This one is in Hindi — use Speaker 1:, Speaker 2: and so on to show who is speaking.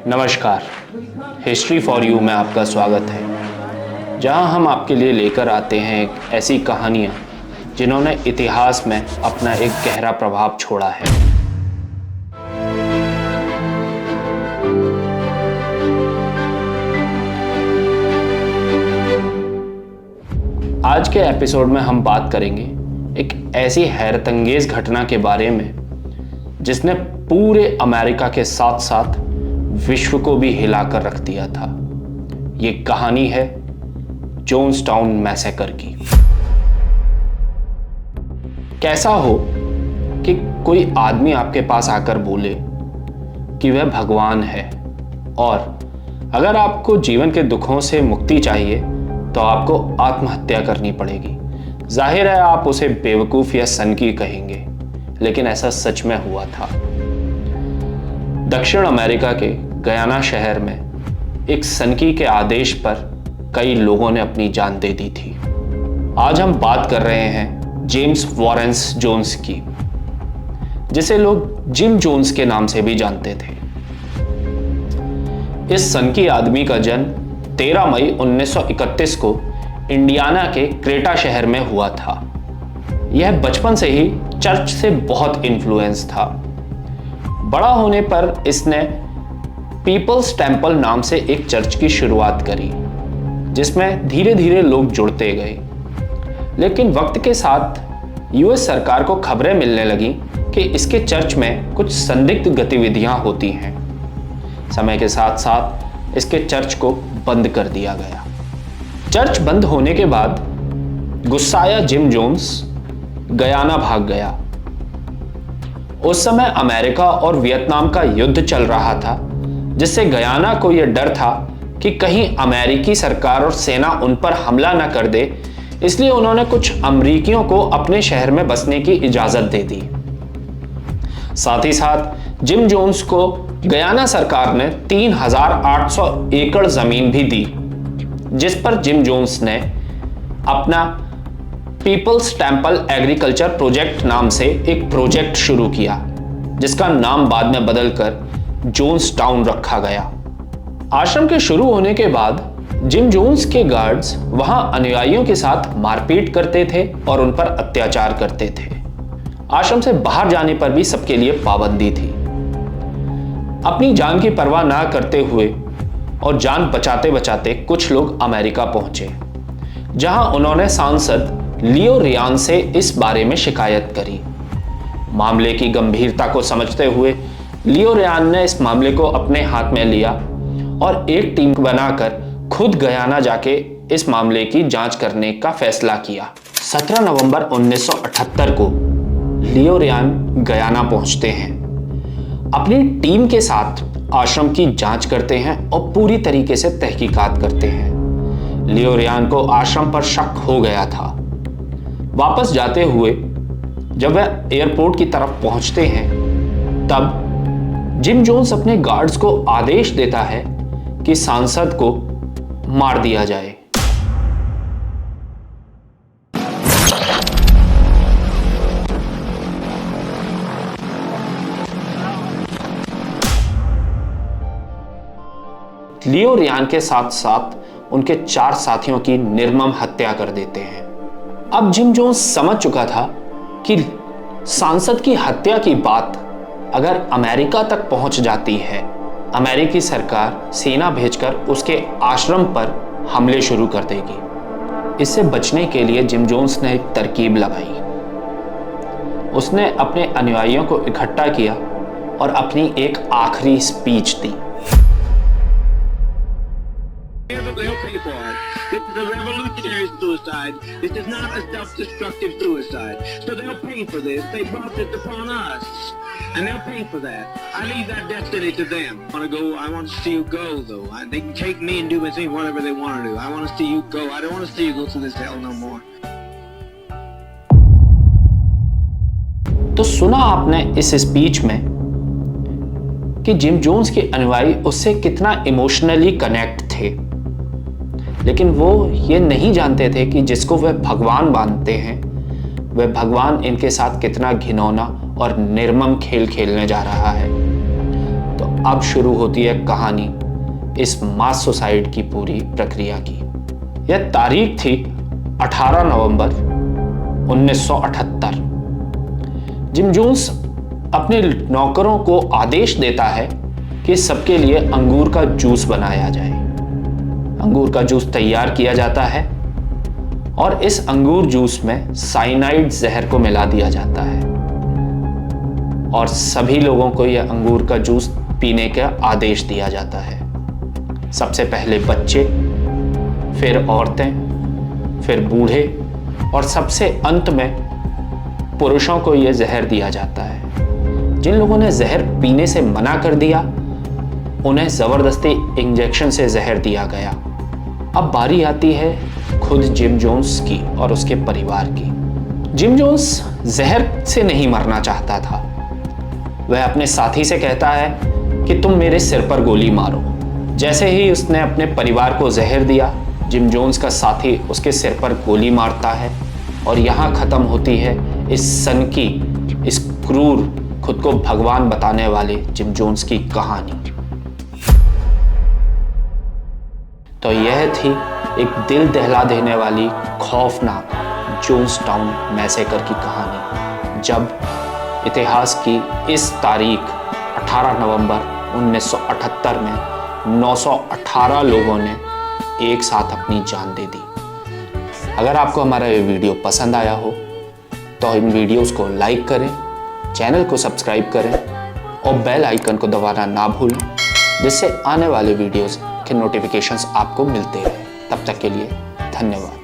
Speaker 1: नमस्कार, हिस्ट्री फॉर यू में आपका स्वागत है, जहां हम आपके लिए लेकर आते हैं एक ऐसी कहानियां जिन्होंने इतिहास में अपना एक गहरा प्रभाव छोड़ा है। आज के एपिसोड में हम बात करेंगे एक ऐसी हैरतअंगेज घटना के बारे में जिसने पूरे अमेरिका के साथ साथ विश्व को भी हिलाकर रख दिया था। ये कहानी है जोन्सटाउन मैसेकर की। कैसा हो कि कोई आदमी आपके पास आकर बोले कि वह भगवान है और अगर आपको जीवन के दुखों से मुक्ति चाहिए तो आपको आत्महत्या करनी पड़ेगी। जाहिर है आप उसे बेवकूफ या सनकी कहेंगे, लेकिन ऐसा सच में हुआ था। दक्षिण अमेरिका के गयाना शहर में एक सनकी के आदेश पर कई लोगों ने अपनी जान दे दी थी। आज हम बात कर रहे हैं जेम्स वॉरेंस जोन्स की, जिसे लोग जिम जोन्स के नाम से भी जानते थे। इस सनकी आदमी का जन्म 13 मई 1931 को इंडियाना के क्रेटा शहर में हुआ था। यह बचपन से ही चर्च से बहुत इन्फ्लुएंस था। बड़ा होने पर इसने पीपल्स टेम्पल नाम से एक चर्च की शुरुआत करी, जिसमें धीरे धीरे लोग जुड़ते गए। लेकिन वक्त के साथ यूएस सरकार को खबरें मिलने लगी कि इसके चर्च में कुछ संदिग्ध गतिविधियां होती हैं। समय के साथ साथ इसके चर्च को बंद कर दिया गया। चर्च बंद होने के बाद गुस्साया जिम जोन्स गयाना भाग गया। उस समय अमेरिका और वियतनाम का युद्ध चल रहा था, जिससे गयाना को यह डर था कि कहीं अमेरिकी सरकार और सेना उन पर हमला न कर दे, इसलिए उन्होंने कुछ अमेरिकियों को अपने शहर में बसने की इजाजत दे दी। साथ ही साथ जिम जोन्स को गयाना सरकार ने 3800 एकड़ जमीन भी दी, जिस पर जिम जोन्स ने अपना पीपल्स टेम्पल एग्रीकल्चर प्रोजेक्ट नाम से एक प्रोजेक्ट शुरू किया, जिसका नाम बाद में बदलकर जोन्सटाउन रखा गया। आश्रम के शुरू होने के बाद जिम जोन्स के गार्ड्स वहां अनुयायियों के साथ मारपीट करते थे और उन पर अत्याचार करते थे। आश्रम से बाहर जाने पर भी सबके लिए पाबंदी थी। अपनी जान की परवाह ना करते हुए और जान बचाते बचाते कुछ लोग अमेरिका पहुंचे, जहां उन्होंने सांसद लियो रियान से इस बारे में शिकायत करी। मामले की गंभीरता को समझते हुए लियो रियान ने इस मामले को अपने हाथ में लिया और एक टीम बनाकर खुद गयाना जाके इस मामले की जांच करने का फैसला किया। 17 नवंबर 1978 को लियो रियान गयाना पहुंचते हैं। अपनी टीम के साथ आश्रम की जांच करते हैं और पूरी तरीके से तहकीकात करते हैं। लियो रियान को आश्रम पर शक हो गया था। वापस जाते हुए जब वह एयरपोर्ट की तरफ पहुंचते हैं, तब जिम जोन्स अपने गार्ड्स को आदेश देता है कि सांसद को मार दिया जाए। लियो रियान के साथ साथ उनके 4 साथियों की निर्मम हत्या कर देते हैं। अब जिम जोन्स समझ चुका था कि सांसद की हत्या की बात अगर अमेरिका तक पहुंच जाती है, अमेरिकी सरकार सेना भेजकर उसके आश्रम पर हमले शुरू कर देगी। इससे बचने के लिए जिम जोन्स ने एक तरकीब लगाई। उसने अपने अनुयायियों को इकट्ठा किया और अपनी एक आखिरी speech the.
Speaker 2: This is a revolutionary suicide. This is not a self-destructive suicide. So they'll pay for this. They brought this upon us. And they'll pay for that. I leave that destiny to them. I want to see you go, though. They can take me and do with me whatever they want to do. I want to see you go. I don't want to see you go through this hell no more.
Speaker 1: तो सुना आपने इस स्पीच में कि जिम जोन्स के अनुयायी उससे कितना इमोशनली कनेक्ट थे। लेकिन वो ये नहीं जानते थे कि जिसको वह भगवान मानते हैं वह भगवान इनके साथ कितना घिनौना और निर्मम खेल खेलने जा रहा है। तो अब शुरू होती है कहानी इस मास सुसाइड की पूरी प्रक्रिया की। यह तारीख थी 18 नवंबर 1978। जिम जोन्स अपने नौकरों को आदेश देता है कि सबके लिए अंगूर का जूस बनाया जाए। अंगूर का जूस तैयार किया जाता है और इस अंगूर जूस में साइनाइड जहर को मिला दिया जाता है और सभी लोगों को यह अंगूर का जूस पीने का आदेश दिया जाता है। सबसे पहले बच्चे, फिर औरतें, फिर बूढ़े और सबसे अंत में पुरुषों को यह जहर दिया जाता है। जिन लोगों ने जहर पीने से मना कर दिया उन्हें जबरदस्ती इंजेक्शन से जहर दिया गया। अब बारी आती है खुद जिम जोन्स की और उसके परिवार की। जिम जोन्स जहर से नहीं मरना चाहता था। वह अपने साथी से कहता है कि तुम मेरे सिर पर गोली मारो। जैसे ही उसने अपने परिवार को जहर दिया, जिम जोन्स का साथी उसके सिर पर गोली मारता है और यहाँ खत्म होती है इस सनकी, इस क्रूर, खुद को भगवान बताने वाले जिम जोन्स की कहानी। तो यह थी एक दिल दहला देने वाली खौफनाक जोन्सटाउन मैसेकर की कहानी, जब इतिहास की इस तारीख 18 नवंबर 1978 में 918 लोगों ने एक साथ अपनी जान दे दी। अगर आपको हमारा ये वीडियो पसंद आया हो तो इन वीडियोस को लाइक करें, चैनल को सब्सक्राइब करें और बेल आइकन को दबाना ना भूलें, जिससे आने वाले वीडियोस के नोटिफिकेशंस आपको मिलते रहें। तब तक के लिए धन्यवाद।